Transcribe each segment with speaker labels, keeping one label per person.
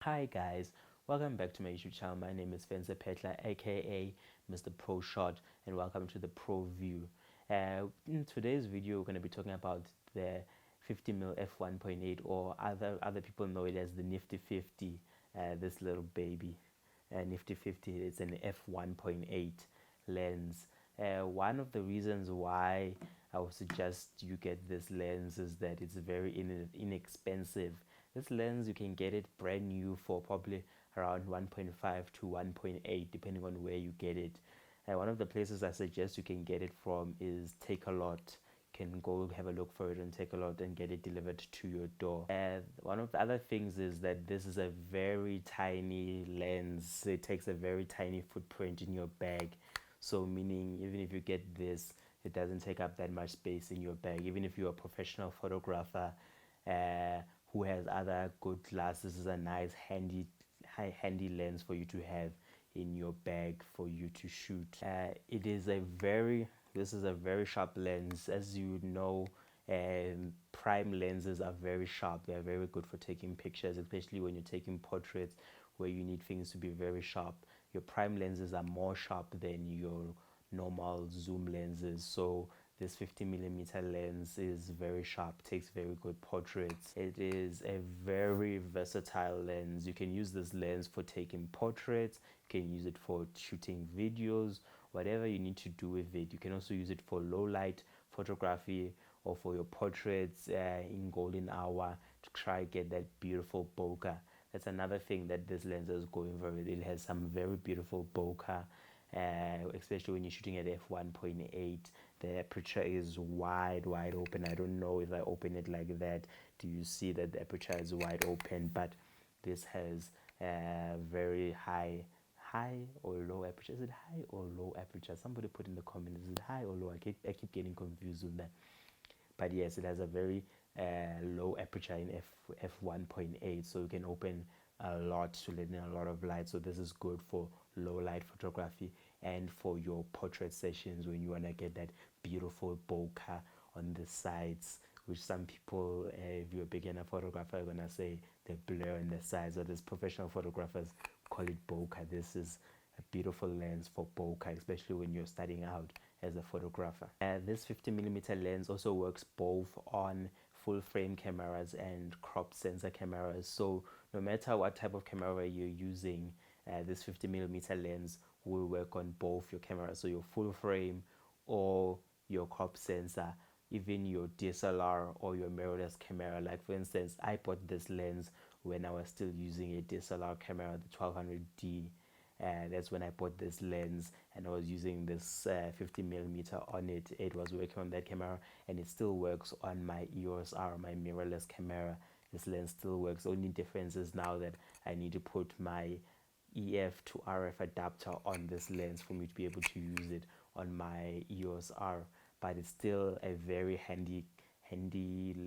Speaker 1: Hi guys, welcome back to my YouTube channel. My name is Fencer Petla, aka Mr. Pro Shot, and welcome to the Pro View. In today's video, we're going to be talking about the 50mm f1.8, or other people know it as the Nifty 50. This little baby, Nifty 50. It's an f1.8 lens. One of the reasons why I would suggest you get this lens is that it's very inexpensive. This lens, you can get it brand new for probably around 1.5 to 1.8 depending on where you get it. One of the places I suggest you can get it from is Takealot. You can go have a look for it and Takealot and get it delivered to your door. One of the other things is that this is a very tiny lens. It takes a very tiny footprint in your bag, so meaning even if you get this, it doesn't take up that much space in your bag. Even if you're a professional photographer who has other good glasses, is a nice handy lens for you to have in your bag for you to shoot. This is a very sharp lens. As you know, prime lenses are very sharp. They're very good for taking pictures, especially when you're taking portraits where you need things to be very sharp. Your prime lenses are more sharp than your normal zoom lenses, so this 50mm lens is very sharp, takes very good portraits. It is a very versatile lens. You can use this lens for taking portraits, you can use it for shooting videos, whatever you need to do with it. You can also use it for low light photography or for your portraits in golden hour to try get that beautiful bokeh. That's another thing that this lens is going for. It has some very beautiful bokeh, especially when you're shooting at f1.8. The aperture is wide open. I don't know if I open it like that, do you see that the aperture is wide open? But this has a very high or low aperture. Is it high or low aperture? Somebody put in the comments, is it high or low? I keep getting confused with that. But yes, it has a very low aperture in f1.8, so you can open a lot to let in a lot of light. So this is good for low light photography and for your portrait sessions when you want to get that beautiful bokeh on the sides, which some people, if you're a beginner photographer, are gonna say the blur on the sides, or this professional photographers call it bokeh. This is a beautiful lens for bokeh, especially when you're starting out as a photographer. This 50mm lens also works both on full frame cameras and crop sensor cameras. So no matter what type of camera you're using, this 50mm lens will work on both your cameras, so your full frame or your crop sensor, even your DSLR or your mirrorless camera. Like for instance, I bought this lens when I was still using a DSLR camera, the 1200D. That's when I bought this lens, and I was using this 50mm on it. It was working on that camera, and it still works on my EOS R, my mirrorless camera. This lens still works. Only difference is now that I need to put my EF to RF adapter on this lens for me to be able to use it on my EOS R. But it's still a very handy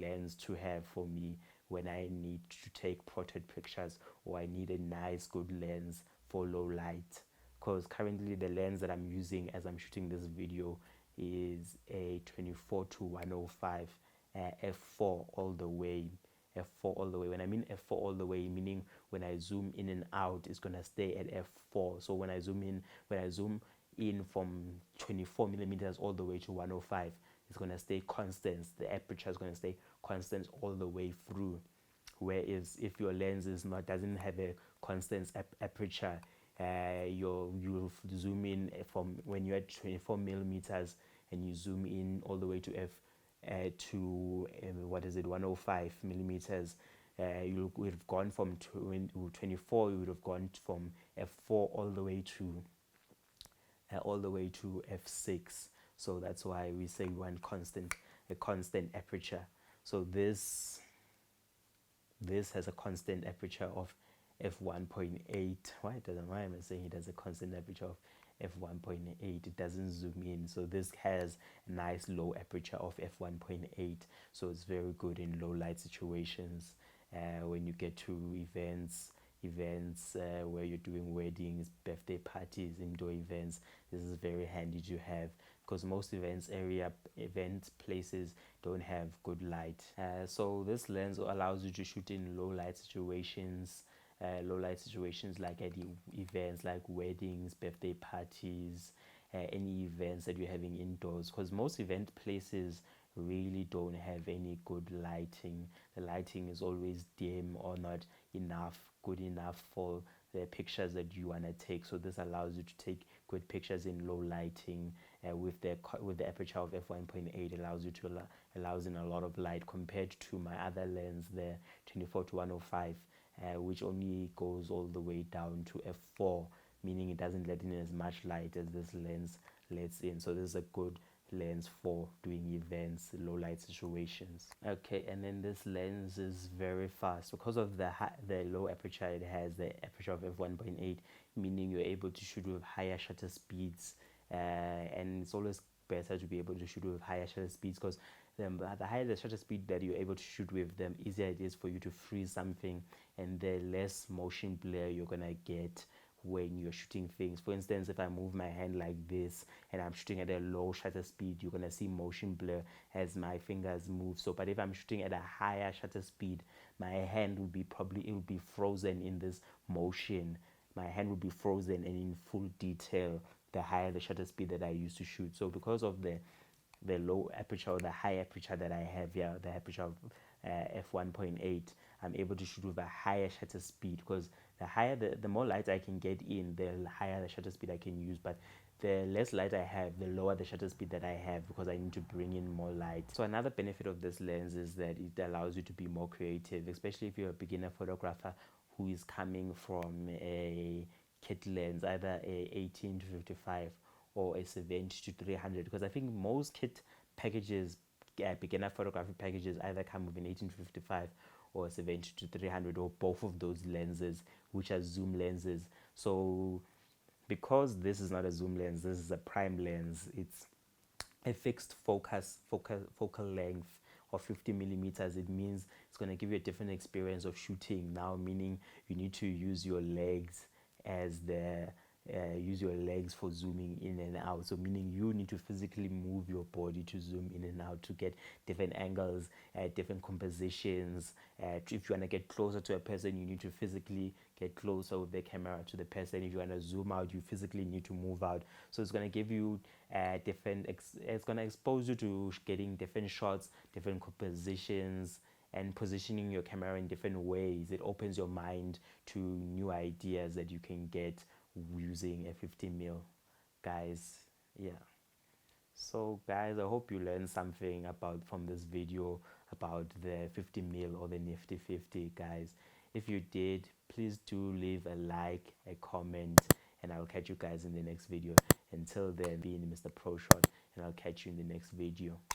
Speaker 1: lens to have for me when I need to take portrait pictures, or I need a nice good lens for low light. Because currently the lens that I'm using as I'm shooting this video is a 24 to 105 f4 all the way. F4 all the way. When I mean f4 all the way, meaning when I zoom in and out, it's gonna stay at f4. So when I zoom in from 24mm all the way to 105, it's gonna stay constant. The aperture is gonna stay constant all the way through. Whereas if your lens doesn't have a constant aperture, you'll zoom in from when you're at 24mm and you zoom in all the way to to 105 millimeters. You would have gone from 24. You would have gone from f4 all the way to f6. So that's why we say we want a constant aperture. So this has a constant aperture of f1.8. Why am I saying it has a constant aperture of f1.8? It doesn't zoom in. So this has a nice low aperture of f1.8, so it's very good in low light situations. When you get to events where you're doing weddings, birthday parties, indoor events, this is very handy to have, because most event places don't have good light. So this lens allows you to shoot in low light situations, low light situations, like at events like weddings, birthday parties, any events that you're having indoors, because most event places really don't have any good lighting. The lighting is always dim or not good enough for the pictures that you want to take. So this allows you to take good pictures in low lighting. With the aperture of f1.8, allows you to allows in a lot of light compared to my other lens, the 24 to 105, which only goes all the way down to f4, meaning it doesn't let in as much light as this lens lets in. So this is a good lens for doing events, low light situations. Okay, and then this lens is very fast because of the low aperture it has, the aperture of f1.8, meaning you're able to shoot with higher shutter speeds, and it's always better to be able to shoot with higher shutter speeds, because the higher the shutter speed that you're able to shoot with, the easier it is for you to freeze something, and the less motion blur you're gonna get when you're shooting things. For instance, if I move my hand like this and I'm shooting at a low shutter speed, you're gonna see motion blur as my fingers move. So but if I'm shooting at a higher shutter speed, my hand will be frozen in this motion. My hand will be frozen and in full detail the higher the shutter speed that I used to shoot. So because of the low aperture or the high aperture that I have here, the aperture of f1.8, I'm able to shoot with a higher shutter speed, because the more light I can get in, the higher the shutter speed I can use. But the less light I have, the lower the shutter speed that I have, because I need to bring in more light. So another benefit of this lens is that it allows you to be more creative, especially if you're a beginner photographer who is coming from a kit lens, either a 18 to 55 or a 70 to 300, because I think most kit packages, beginner photography packages, either come with an 18 to 55 or a 70 to 300, or both of those lenses, which are zoom lenses. So because this is not a zoom lens, this is a prime lens, it's a fixed focal length of 50 millimeters. It means it's going to give you a different experience of shooting now, meaning you need to use your legs as the use your legs for zooming in and out. So meaning you need to physically move your body to zoom in and out to get different angles, different compositions. If you want to get closer to a person, you need to physically get closer with the camera to the person. If you want to zoom out, you physically need to move out. So it's going to give you it's going to expose you to getting different shots, different compositions, and positioning your camera in different ways. It opens your mind to new ideas that you can get using a 50mm, guys. Yeah, so guys, I hope you learned something from this video about the 50mm or the Nifty 50, guys. If you did, please do leave a like, a comment, and I'll catch you guys in the next video. Until then, being Mr. ProShot, and I'll catch you in the next video.